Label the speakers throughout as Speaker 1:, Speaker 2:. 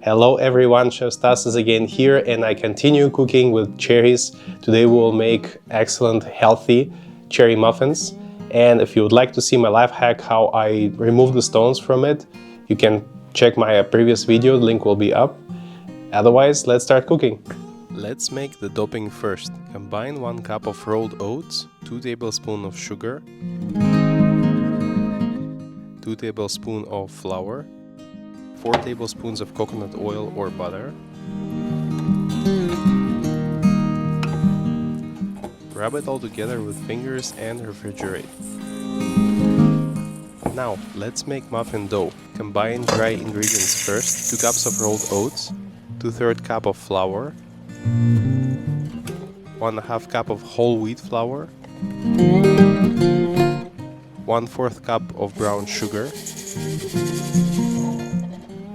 Speaker 1: Hello everyone, Chef Stas is again here and I continue cooking with cherries. Today we will make excellent, healthy cherry muffins. And if you would like to see my life hack how I remove the stones from it, you can check my previous video, the link will be up. Otherwise, let's start cooking. Let's make the doping first. Combine 1 cup of rolled oats, 2 tablespoons of sugar, 2 tablespoons of flour, 4 tablespoons of coconut oil or butter. Rub it all together with fingers and refrigerate. Now, let's make muffin dough. Combine dry ingredients first, 2 cups of rolled oats, 2/3 cup of flour, 1/2 cup of whole wheat flour, 1/4 cup of brown sugar,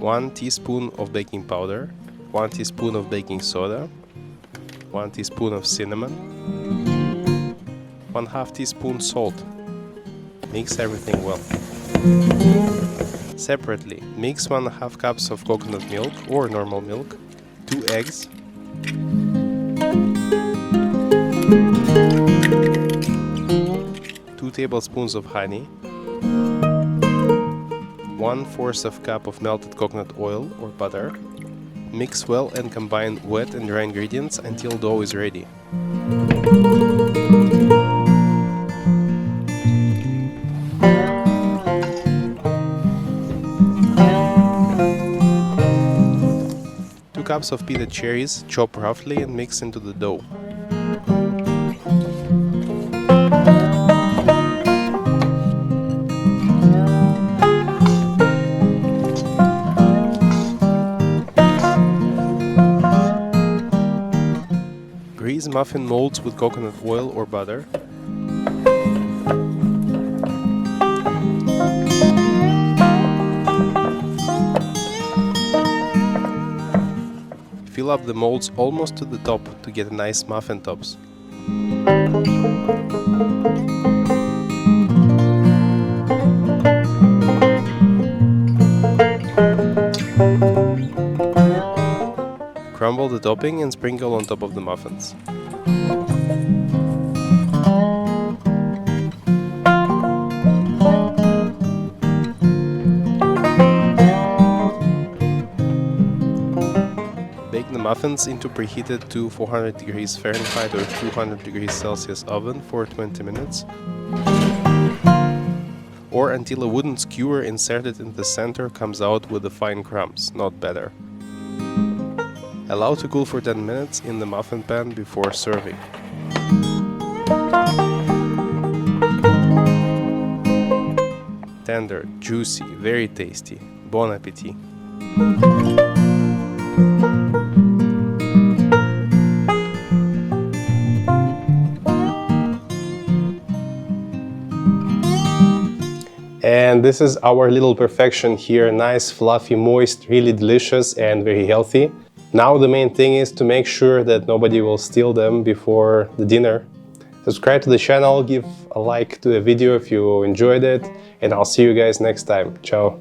Speaker 1: 1 teaspoon of baking powder, 1 teaspoon of baking soda, 1 teaspoon of cinnamon, 1/2 teaspoon salt. Mix everything well. Separately, mix 1/2 cups of coconut milk or normal milk, 2 eggs, 2 tablespoons of honey, 1/4 cup of melted coconut oil or butter. Mix well and combine wet and dry ingredients until dough is ready. Two cups of peanut cherries, chop roughly and mix into the dough. Grease muffin molds with coconut oil or butter. Fill up the molds almost to the top to get nice muffin tops. Crumble the topping and sprinkle on top of the muffins. Bake the muffins into preheated to 400 degrees Fahrenheit or 200 degrees Celsius oven for 20 minutes, or until a wooden skewer inserted in the center comes out with the fine crumbs, not better. Allow to cool for 10 minutes in the muffin pan before serving. Tender, juicy, very tasty. Bon appetit! And this is our little perfection here. Nice, fluffy, moist, really delicious and very healthy. Now the main thing is to make sure that nobody will steal them before the dinner. Subscribe to the channel, give a like to the video if you enjoyed it, and I'll see you guys next time. Ciao!